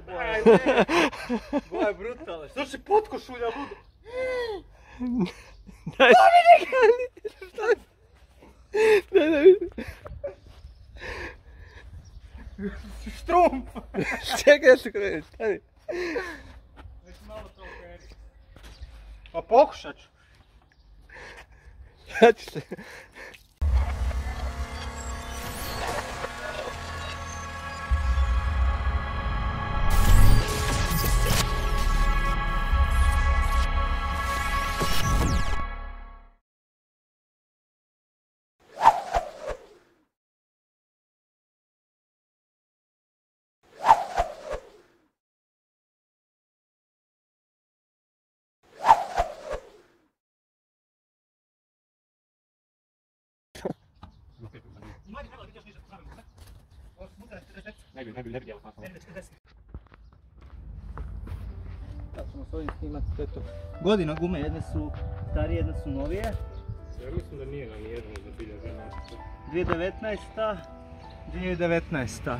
boja. Boja je brutalna. Što si potkošulja ludo? Daj! Daj! Štrump! Čekaj, ja ću krenuti, stani. Već malo to kreni. Pa pokušat ću. Ja ću se... Tako ćemo s ovim snimati, to je to. Godina gume, jedne su starije, jedne su novije. Ja mislim da nije na nijednu zabilježena. 2019. 2019.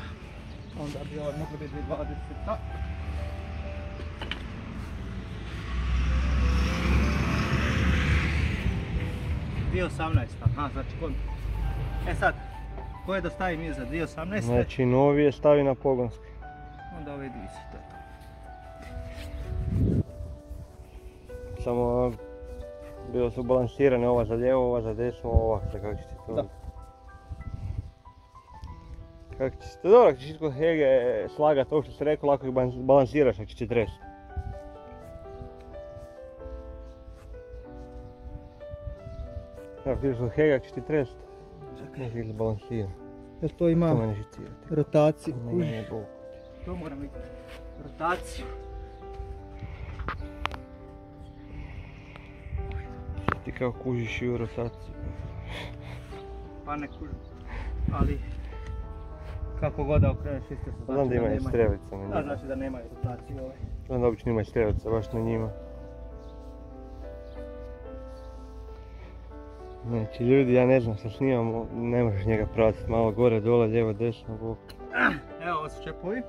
Onda bi ovo moglo biti 2020. 2018. Aha, znači kontra. E sad, koje da stavim iza 2018. Znači novije stavi na pogonski. Onda ove dvije to je to. Samo bilo su balansirane, ova za lijevo, ova za desno, ova za kako će ti to... Da. Kako će ti to dobro, ako ćeš kod Hege slagat ovo što si rekao, lako ih balansiraš ako će ti tresti. Ako ti ideš kod Hege, ako će ti tresti, možeš ih balansirati. Jer to ima To mene žicirati. rotaciju. Ne, bol. To moram vidjeti. Rotaciju. Ti kao kužiš i u rotaciju. Pa ne kužim. Ali kako god da okreneš isto se Znam da ima i strelica na Da, njima. znači da nemaju rotaciju ovaj. Znam da obično ima i strelica baš na njima. Znači ljudi, ja ne znam što snimamo, ne možeš njega pratiti, malo gore, dole, lijevo, desno, bok. Evo, ovo su čepovi.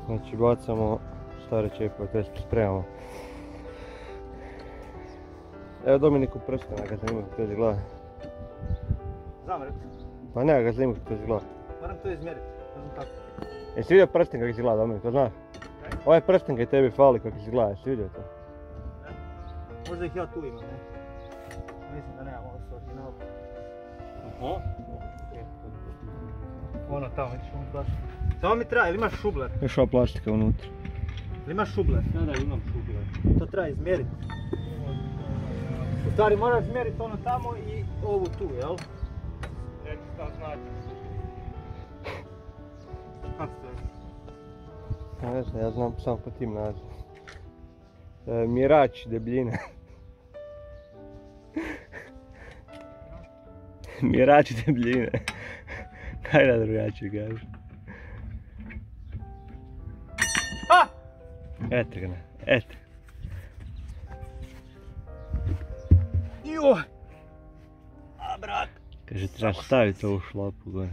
Znači bacamo stare čepove, to spremamo. Evo Dominiku prstena ga zanima kako to izgleda. Znam rekao. Pa ne, ga zanima kako to izgleda. Moram to izmjeriti, ne znam kako. Jesi vidio prsten kako izgleda Dominik, to znaš? Ovaj prsten koji tebi fali kako izgleda, jesi vidio to? Možda ih ja tu imam, ne? Mislim da nemam, ovo su original. Aha. Ono tamo, vidiš ono baš. Samo mi treba, ili imaš šubler? Još ova plastika unutra. Ili imaš šubler? Da, imam šubler. To treba izmjeriti. U stvari moraš izmjeriti ono tamo i ovu tu, jel? Reci šta znači. Kako to je? Ja ne znam, ja znam samo po tim nazivom. Mjerač debljine. Mjerač debljine. Kaj da drugačije kažu. A! Eto ga, eto. Joj! A, brat! Kaže, treba staviti ovu šlapu gore.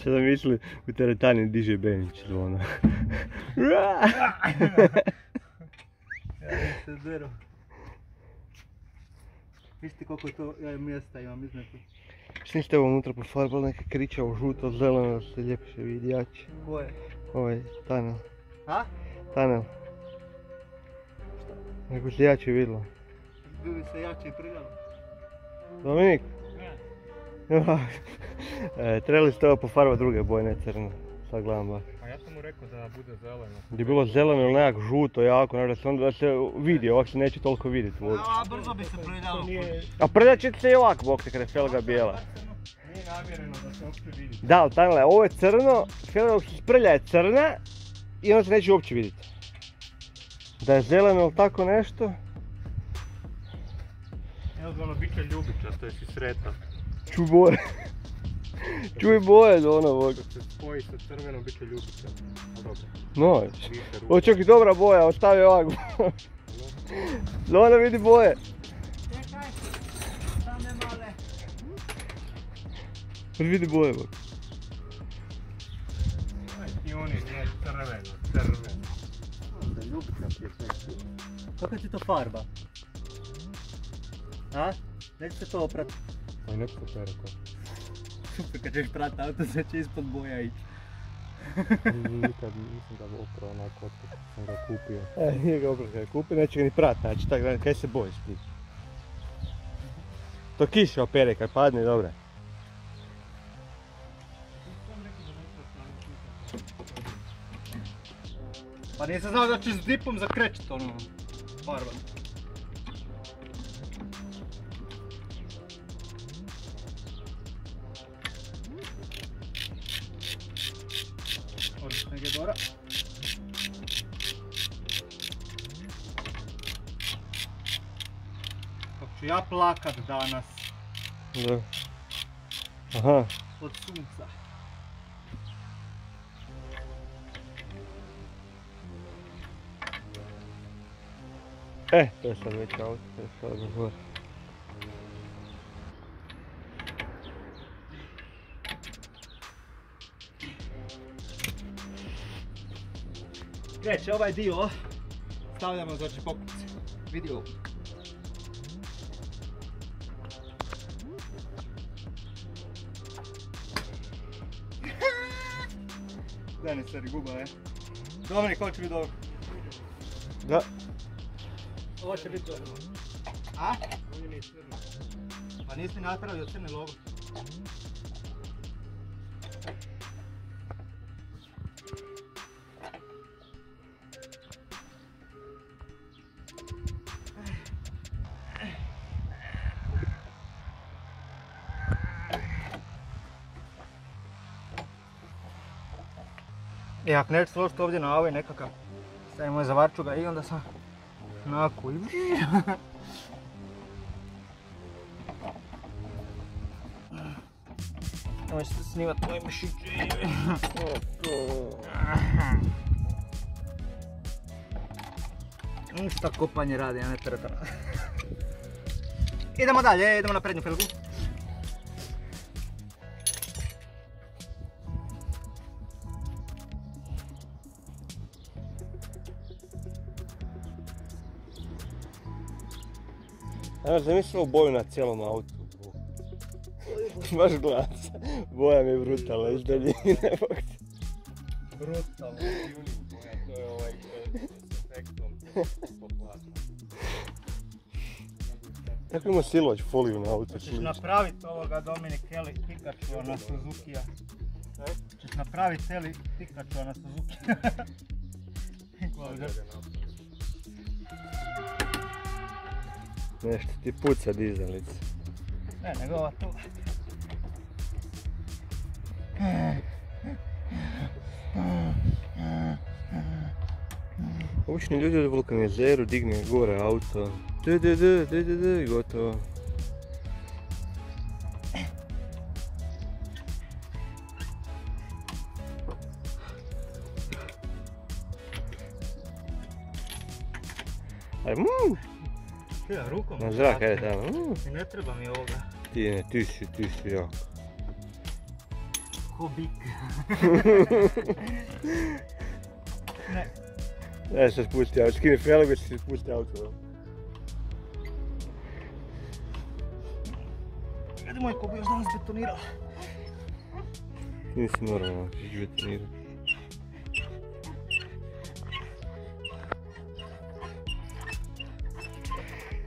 Sada misli, u teretani diže Benić zvono. Ja se deru. Vidite koliko je to, ja mjesta imam iznad tu. Što niste ovo unutra pofarbali neka kričavo žuto, zeleno, da se ljepše vidi jače. Koje? Ovaj tunel. A? Tunel. Neko se jače vidjelo. Bi se jače i prigalo. Dominik? Ne. Trebali ste ovo pofarbati druge boje, ne crno. Sad gledam baš. A ja sam mu rekao da bude zeleno. Gdje je bilo zeleno ili nekak žuto jako, da se vidi, ovak se neće toliko vidjeti uopće. A, brzo bi se prljalo. A prljat će se i ovako, bok te kada je felga bijela. Nije namjereno da se uopće vidi. Da, ali tanele, ovo je crno, felga dok se sprlja je crna i onda se neće uopće vidjeti. Da je zeleno ili tako nešto. Evo ono, bit će ljubičasto, jesi sretan. Čuj boje. Čuj boje do ono, bok. Kad se spoji sa crvenom, bit će ljubičasto. Ali dobro, Noć. više ruku. Ovo čak i dobra boja, ostavi ovako. Da ona vidi boje. Čekaj, same male. Vidi boje, bak. I oni ne crveno. Da ljubica je sve. Kako ti to farba? A? Neće se to oprat? Ali neko se pere ko. Super, kad ćeš prat auto, sve će ispod boja ići. Nikad nisam ga oprao onako od kad sam ga kupio. Nije ga oprao kad je kupio, neće ga ni prat, znači tako da kaj se bojiš ti. To kiša opere kad padne, dobro. Pa nisam znao da će s dipom zakrećit ono farba. Odlična je Dora. Kako ću ja plakat danas Da. Aha. od sunca. To je sad već auto, to je sad gore. Kreće ovaj dio, stavljamo znači pokupce. Vidi ovo. Daj ne stari guba, Dominik, ovo će biti dobro. Da. Ovo će biti dobro. A? Pa nisi mi napravio crne logo. I ako neću složiti ovdje na ovaj nekakav, stavimo zavarču ga i onda sam onako i Ovo ćete snimati moje mišiće. Šta kopanje radi, a ne teretana. Idemo dalje, idemo na prednju felgu. Ja sam mislio boju na cijelom autu. Baš glas. Boja mi je brutalna iz daljine. Brutalno, tuning boja, to je ovaj s efektom poplatno. Kako ima silovač foliju na auto? Češ napraviti ovoga Dominik Pikachu na Suzuki-a. Češ napraviti cijeli Pikachu na Suzuki-a. Nešto ti puca dizalica. Ne, nego ova tu. Obični ljudi od vulkanizeru digne gore auto. I gotovo. Aj, Ja, rukom. na zrak, ajde tamo. I ne treba mi ovoga. Ti si jak. Ko bik. Ne. Ne, sad spusti auto, skini felgu i se spusti auto. Gledaj moj ko bi još danas betonirao. Nisi normalno, ćeš betonirati.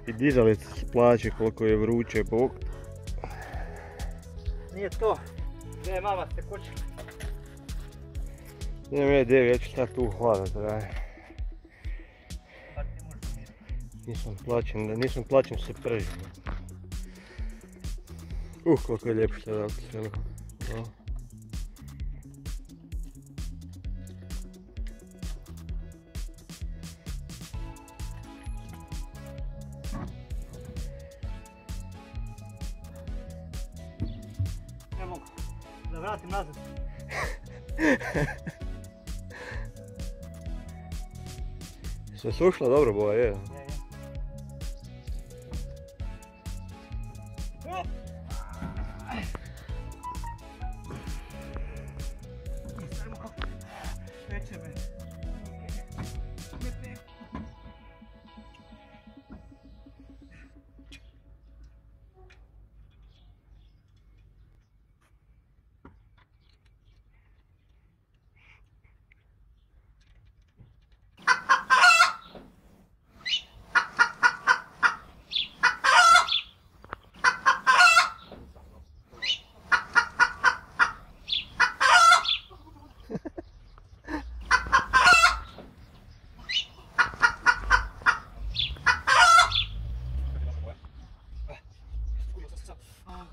I dizalica se plaće koliko je vruće, bok. Nije to. Gdje je mama ste kući? Nemam ja ideju, ja ću stati tu hladat, daj. Pa ti možeš mirati. Nisam plaćen se pržim. Koliko je lijepo što je auto sve. Ne mogu. Da vratim nazad. Sve sušla dobro boja, je. sam.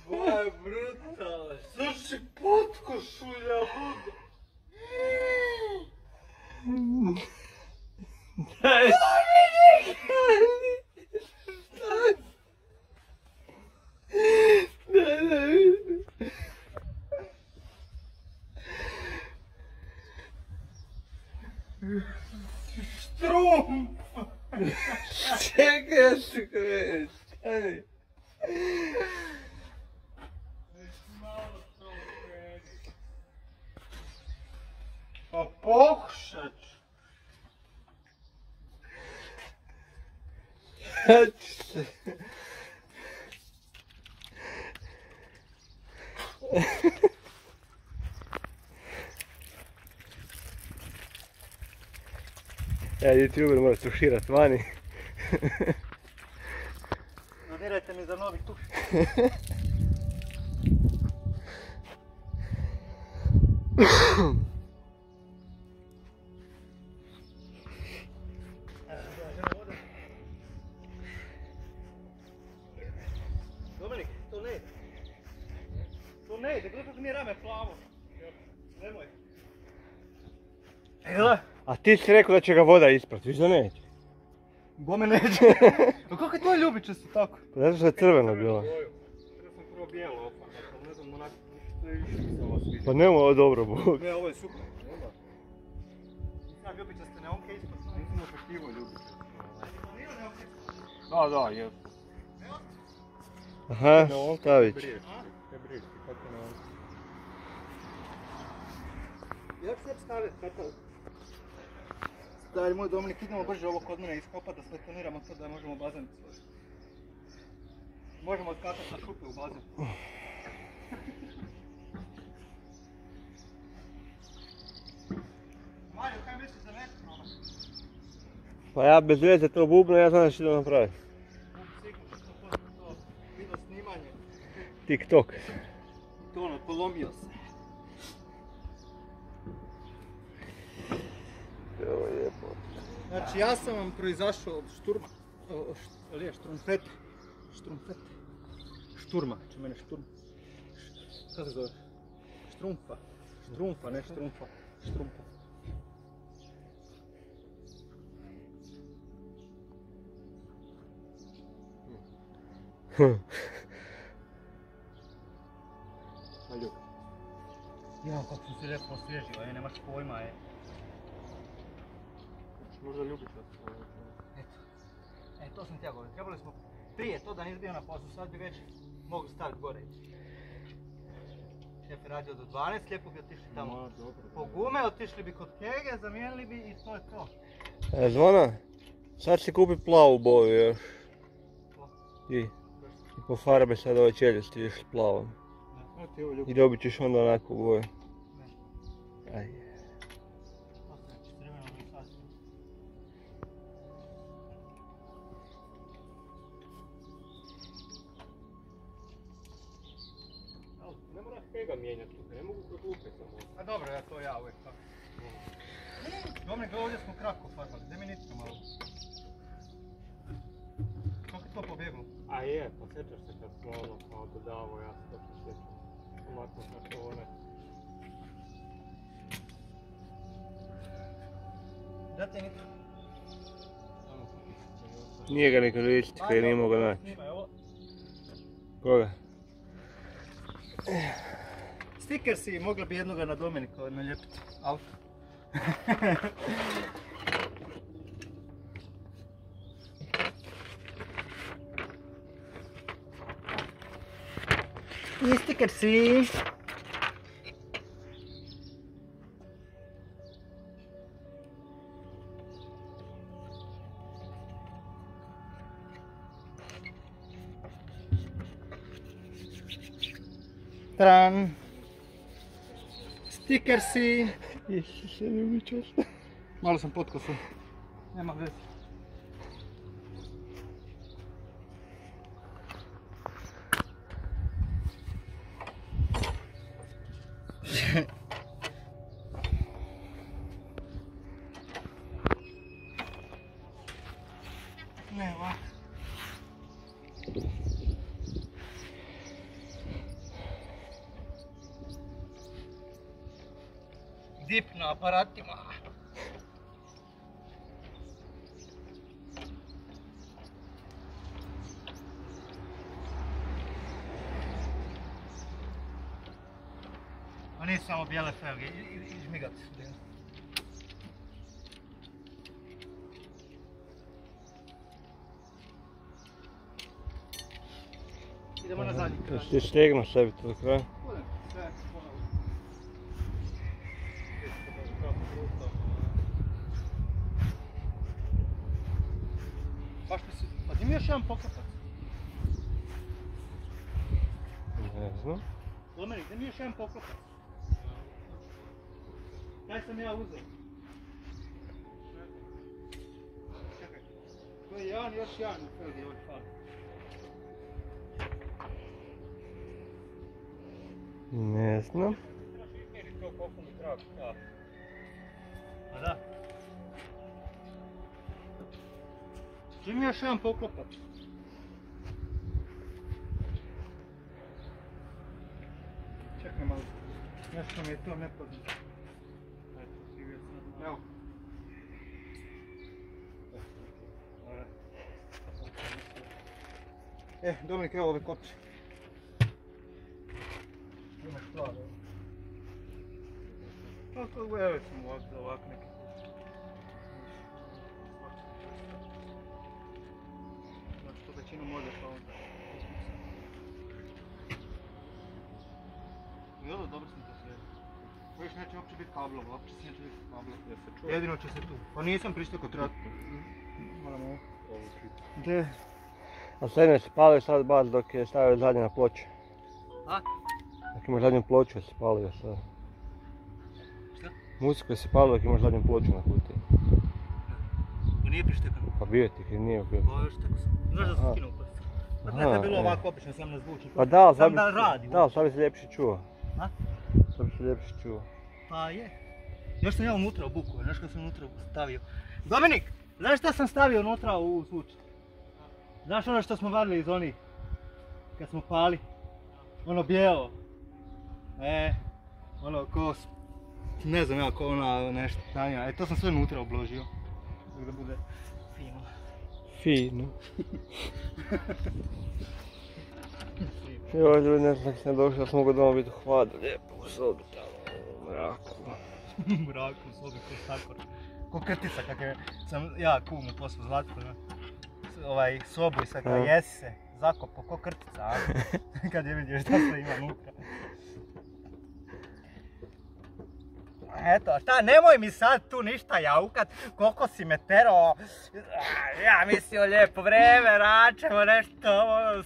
Boja je brutalna. Slušaj, potkošu ja budu. Daj. Strum! Čekaj se kreš. Ajde. Pa pokušat ću. Ja ću se. Ja, YouTuber mora tuširat vani. Donirajte mi za novi tuš. Dominik, to ne ide. To ne ide, gledaj kako mi je rame plavo. Nemoj. Gledaj. A ti si rekao da će ga voda isprat, viš da neće? Bome neće. A kako je tvoj ljubičasto tako? Pa zato što je crveno bilo. Ja sam prvo bijelo opak, ali ne znam onak što je više mi se ovo sviđa. Pa nema ovo dobro, Bog. Ne, ovo je super. Sad ljubičaste neonke ispod. Nisam očekivao ljubičasto. Da, je. Aha, stavit ću. Hebrijski, kako ne on. Jak se staviti, kakav? Stari moj Dominik, idemo brže ovo kod mene iskopat da sletoniramo to da možemo bazen složiti. Možemo odkatati na šupe u bazen. Mario, kaj misliš za neću probati? Pa ja bez veze to bubno, ja znam da ću to napraviti. Sigurno, 100% to video snimanje. TikTok. To ono, polomio se. Ovo je lijepo. Znači ja sam vam proizašao od štrumfete. Šturma, če mene šturma. Kako se zove? Štrumfa, ne štrumfa. Štrumfa. Ma ljubi. Ja, kako sam se lijepo osvježio, nemaš pojma, Možda ljubičasto. Eto. To sam ti ja govorio, trebali smo prije to da nisi bio na poslu, sad bi već mogli staviti gore. Šef je radio do 12, lijepo bi otišli tamo po gume, otišli bi kod Kege, zamijenili bi i to je to. Zvona, sad si kupi plavu boju još. I po farbe sad ove čeljesti još s plavom. I dobit ćeš onda onakvu boju. Aj. Ne moraš Kega mijenjati tukaj, ne mogu kod lupe samo. A dobro, to ja uvijek tako. Dominik, ovdje smo kratko farbali, gdje mi nitko malo. Kako je to pobjeglo? A je, pa sjećaš se kad smo ono kao dodavao, ja se točno sjećam. Omakno kako one. Da ti je nitko? Nije ga ni koristiti, kaj nije mogao naći. Koga? Stiker si, mogla bi jednoga na Dominika naljepiti. Auto. I stiker si. Tran. Stiker si. Isuse, ljubičasto. Malo sam potkosu. Nema veze. Ne, ovako. Dip na aparatima. A nisu samo bijele felge, izmigat se. Idemo na zadnji kraj. Jesi ti stegnuo sebi to do kraja? Sve, ponovo. Baš mi si... Pa di mi još jedan poklopac? Ne znam. Domenik, gdje mi još jedan poklopac? Kaj sam ja uzeo? Čekaj. To je jedan, još jedan u felgi ovdje fali. Ne znam. Trebaš izmjeriti to koliko mi treba. Pa da. Gdje mi još jedan poklopac? Čekaj malo. Nešto mi je to nepoznato. Evo. Dominik, evo ove kopče. Imaš plave. Kako gledali smo ovak neki. Znači to većinu može pa onda. Jel, dobro sam to sredio. Viš neće uopće biti kablova, uopće se neće biti kablova. Jedino će se tu. Pa nisam pristakao, treba... Moram ovo. Gdje? A sve se palio sad baš dok je stavio zadnje na ploču. A? Dok imaš zadnju ploču se palio sad. Šta? Muzika se palio dok imaš zadnju ploču na kutiji. To nije prištekano. Pa bio ti jer nije bio. Pa još tako sam. Znaš da sam skinuo prst. Pa ne, to je bilo ovako obično, sam ne zvuči. Pa da, sam da radi. Da, sad bi se ljepše čuo. A? Sad bi se ljepše čuo. Pa je. Još sam ja unutra obukao, znaš kad sam unutra stavio. Dominik, znaš šta sam stavio unutra u zvuč? Znaš ono što smo vadili iz onih, kad smo pali? Ono bijelo. Ono ko, ne znam ja, ko ona nešto tanja. To sam sve unutra obložio. Tako da bude fino. Fino. Joj ljudi, ne znam kako sam došao, da sam mogao doma biti u hladu, lijepo u sobi tamo, u mraku. U mraku, u sobi, ko sakor. Ko krtica kak je, sam ja kumu poslao Zlatko, sobu i sad kao jesi se, zakopo ko krtica, a? Kad je vidio šta sve ima unutra. Eto, šta, nemoj mi sad tu ništa jaukat, koliko si me terao, ja mislio lijepo vreme, račemo nešto,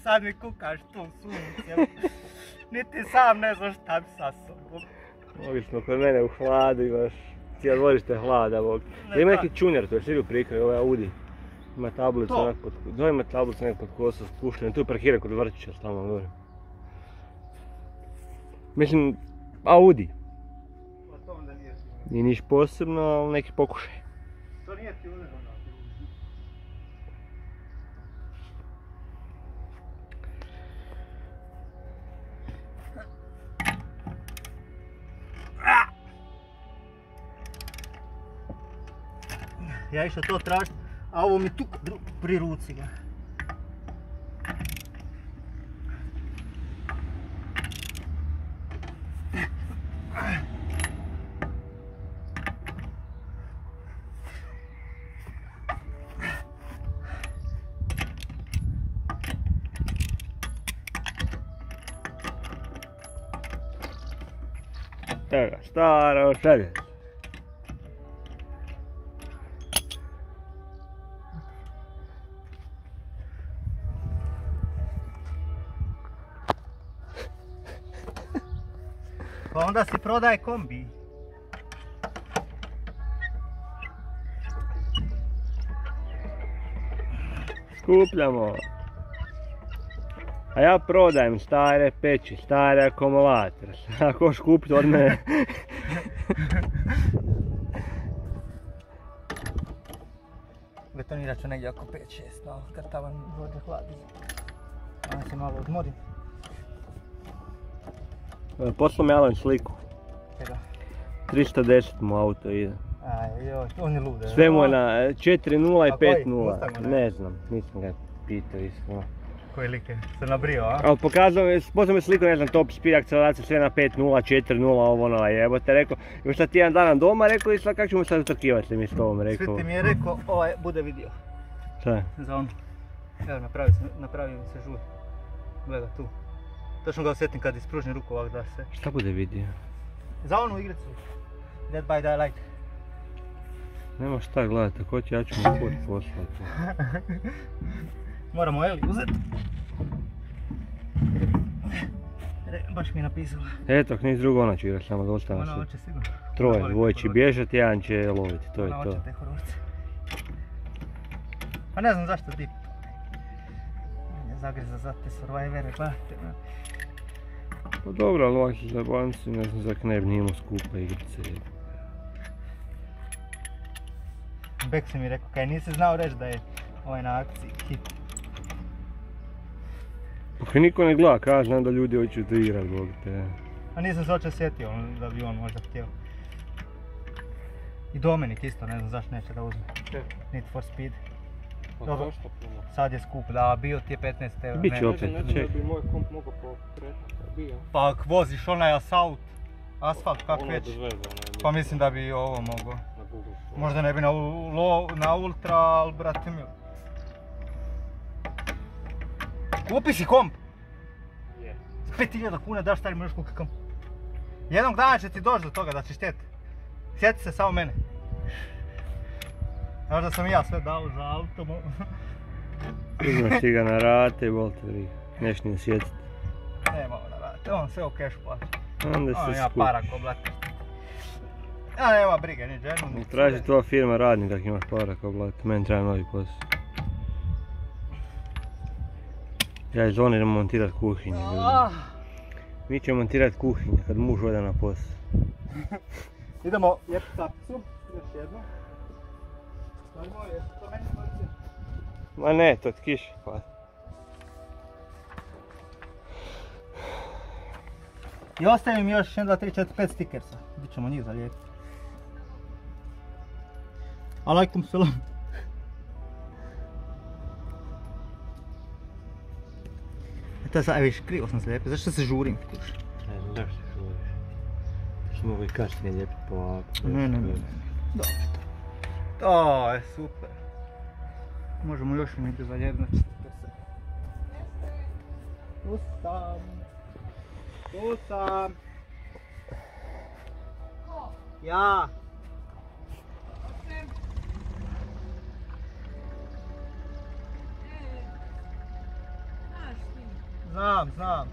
sad mi kukaš tu sunce, niti sam ne znaš šta bi sa sobom. Ovisno kod mene u hladu imaš, cijelo dvorište hlada, bog. Ima neki čunjar, to je svi u prikraju, ovaj Audi. Ima tablicu onak pod, ima tablicu nek pod kosu spuštenu, tu je parkira kod vrtića stalno gore. Mislim, Audi. Pa to onda nije sigurno. Nije niš posebno, ali neki pokušaj. To nije ti uvezano. Ja išao to tražiti, a ovo mi tu pri ruci ga. Evo, staro želje. Pa onda si prodaje kombi. Skupljamo. A ja prodajem stare peći, stare akumulatore. Ako hoš kupiti od mene. Betonirat ću negdje oko 5-6, no, kad tavan dođe hladi. Onda se malo odmorim. Poslao mi Alan sliku. Čega? 310 mu auto ide. Aj, joj, on je lude. Sve mu je na 4.0 i A koji? 5.0. Mustang, ne? Ne znam, nisam ga pitao iskreno. Koji lik je se nabrio, a? Ali poslao mi sliku, ne znam, top speed, akceleracija, sve na 5.0, 4.0, ovo ono, jebote, rekao. Još sad tjedan dana doma, rekao i sad kako ćemo sad utrkivati mi s tobom, rekao. Sviti mi je rekao, ovaj bude vidio. Šta? Za ono. Evo, napravio mi se žur. Gleda tu. Točno ga osjetim kad ispružim ruku ovak da se... Šta bude vidio? Za onu igricu. Dead by Daylight. Nema šta gledati, ko će, ja ću mu put poslati. Moramo Eli uzet. Baš mi je napisala. Eto, niz drugo ona će igrat, samo da ostane Ona se. hoće sigurno. Troje, dvoje će bježati, jedan će loviti, to je Ona to. hoće te hororce. Pa ne znam zašto dip. Ne zagriza za te survivore, bate. Pa dobro, ali ovak za banci, ne znam, za kneb nije imao skupa igrice. Bek se mi rekao, kaj nisi znao reći da je ovaj na akciji hit. Pa kaj niko ne gleda, kaj znam da ljudi hoće da igrat, bog te. A nisam se oče sjetio da bi on možda htio. I Dominik isto, ne znam zašto neće da uzme. Need for Speed. Pa Dobro. zašto puno? Sad je skup, da, bio ti je 15 eura. Bit će ne. opet. Ne znam da ček. bi moj komp mogao pokretati, a bio. Pa ako voziš onaj asfalt kak Ono već, bez veze, onaj pa mislim da bi i ovo mogao. na Google. Možda ne bi na ultra, ali brate mil. Kupi si komp! Je. Za 5000 kuna daš stari možeš kupiti komp. Jednog dana će ti doći do toga da ćeš htjeti. Sjeti se samo mene. Možda sam i ja sve dao za auto. Uzmeš ti ga na rate i bol te briga. Neš ni osjetiti. Nema on na rate, on sve u kešu plaća. Onda On se ima para skupiš. ko blate. Ja nema brige, ni dženu, ni Traži cure. tvoja firma radnika ako imaš para kao blat. Meni treba novi posao. Ja iz zoni idem montirat kuhinje. Ah, Mi ćemo montirat kuhinje kad muž ode na posao. idemo jep tapcu, još jednu. Stvari moje, jesu to meni porcije? Ma ne, to od kiše pa. I ostavim još 1, 2, 3, 4, 5 stikersa. Bit ćemo njih zalijepiti. Alaikum salam. To sad, viš, krivo sam se lijepio, zašto se žurim? Ne znam zašto se žuriš. Što mogu i kasnije lijepiti polako. Ne. Dobro. To je super. Možemo još negdje zalijepiti stikerse. Tu sam. Ja. Znam.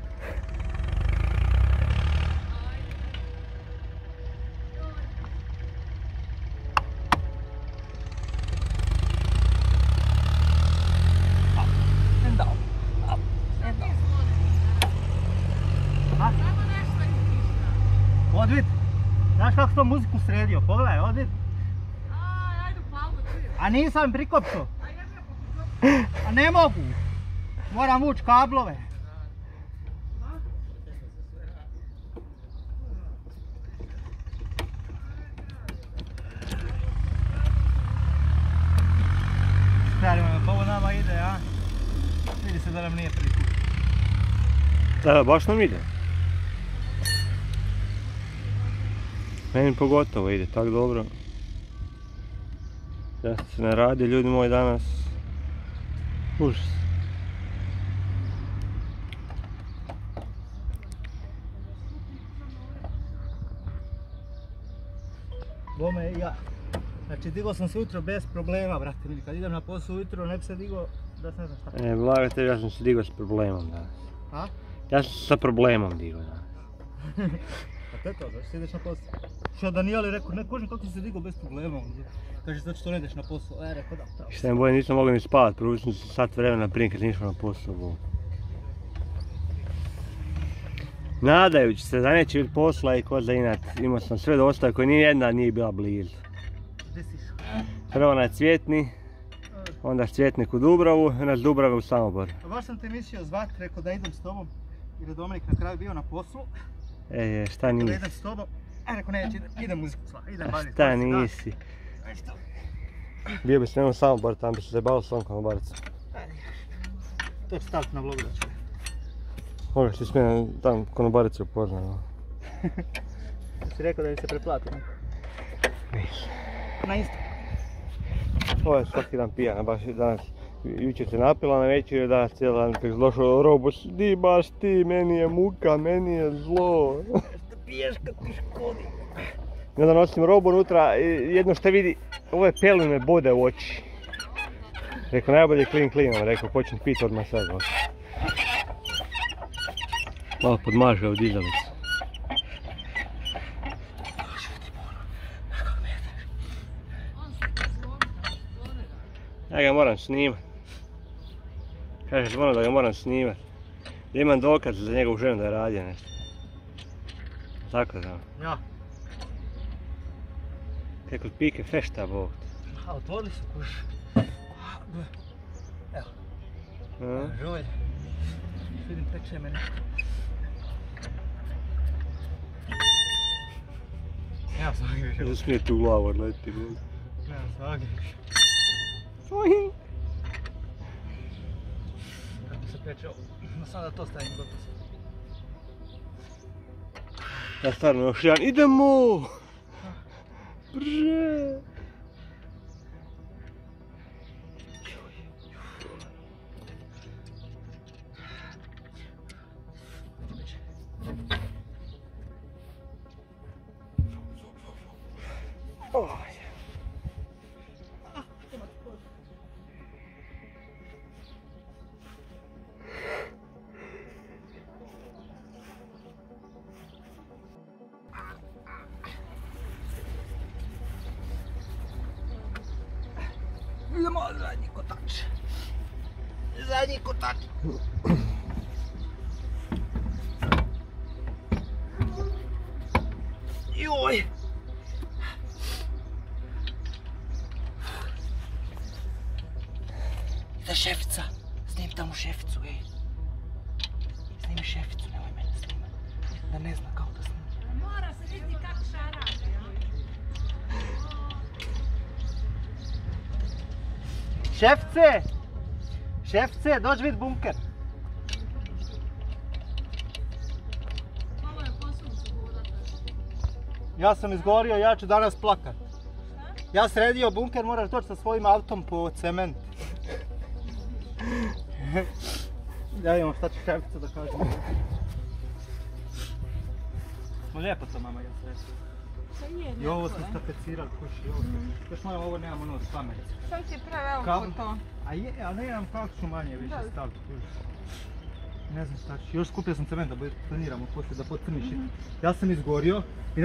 En down. Up. En down. A? Odvid. Znaš kako sam muziku sredio? Pogledaj, odvid. A nisam prikopčio. A ne mogu. Moram vući kablove. Stari moj, pa ovo nama ide, a? Vidi se da nam nije prikupio. Da, baš nam ide. Meni pogotovo ide, tak dobro. Ja se ne radi, ljudi moji danas. Užas. Bome i ja. Znači digao sam se ujutro bez problema, brate mili. Kad idem na posao ujutro ne bi se digao da se ne znam šta. Blaga tebi, ja sam se digao s problemom danas. A? Ja sam se sa problemom digao danas. Pa to je to, zašto ideš na posao? Što Danijeli rekao, ne kožem kako si se digao bez problema. Kaže, zato što ne ideš na posao. Rekao da, pravo. Šta mi bolje, nisam mogao ni spavat, prvo sam se sat vremena prije kad nisam na posao. Bo. Nadajući se da neće biti posla i ko za inat, imao sam sve dosta koji ni jedna nije bila blizu. Gdje si išao? Prvo na Cvjetni, Onda Cvjetnik u Dubravu, naš Dubrave u Samobor. Baš sam te mislio zvat, rekao da idem s tobom. Jer je Dominik na kraju bio na poslu. Šta Da nisi? idem s tobom. Rekao neće, idem muziku slati, idem baviti. Šta nisi? Bio bi se u Samobor, tam bi se zabavio s ovom konobaricom. To ću staviti na vlogu da ću. Možeš ti s mene tam konobaricu upoznao. Si rekao da bi se preplatio? Nisam. Na Insta. Ovo je svaki dan pijana, baš danas. Jučer se napila na večer, danas cijeli dan kad došao Robo, di baš ti, meni je muka, meni je zlo. Što piješ kad ti škodi? I onda nosim Robo unutra, jedno što vidi, ove pelune me bode u oči. Rekao najbolje clean, rekao počnem piti odmah sad. Malo podmaže od dizalice. Ja ga moram snimat. Kaže Zvono da ga moram snimat. Da imam dokaz za njegovu ženu da je radio nešto. Tako znam. Ja. Kaj kod pike fešta Bog. A otvorili su kuš. Evo. Žulj. Vidim peče me nešto. Nema svagi više. Ne smije tu u glavu odleti. Nema svagi više. Kako se peče ovo. No sam da to stavim gotovo sam. Ja stvarno još jedan, idemo! Brže! Idemo zadnji kotač. Zadnji kotač. Joj. Ide šefica. Snim tamo šeficu, ej. Snimi šeficu, nemoj mene snimati. Da ne zna kako da snima. Mora se vidjeti kako šaraže. Šefce! Šefce, dođi vid bunker. Malo je posuncu gurati. Ja sam izgorio, ja ću danas plakat. Ja sredio bunker, moraš doći sa svojim autom po cement. Ja imam šta će šefica da kažem. Smo lijepo to mama ja sredio. I ovo smo stapecirali, kuši, ovo. Još moram, ovo nemam ono od pameti. Sam ti je preveliko to. A ne imam kako ću manje više staviti. Ne znam šta ću. Još skupio sam cement da betoniramo poslije da pocrniš. Ja sam izgorio i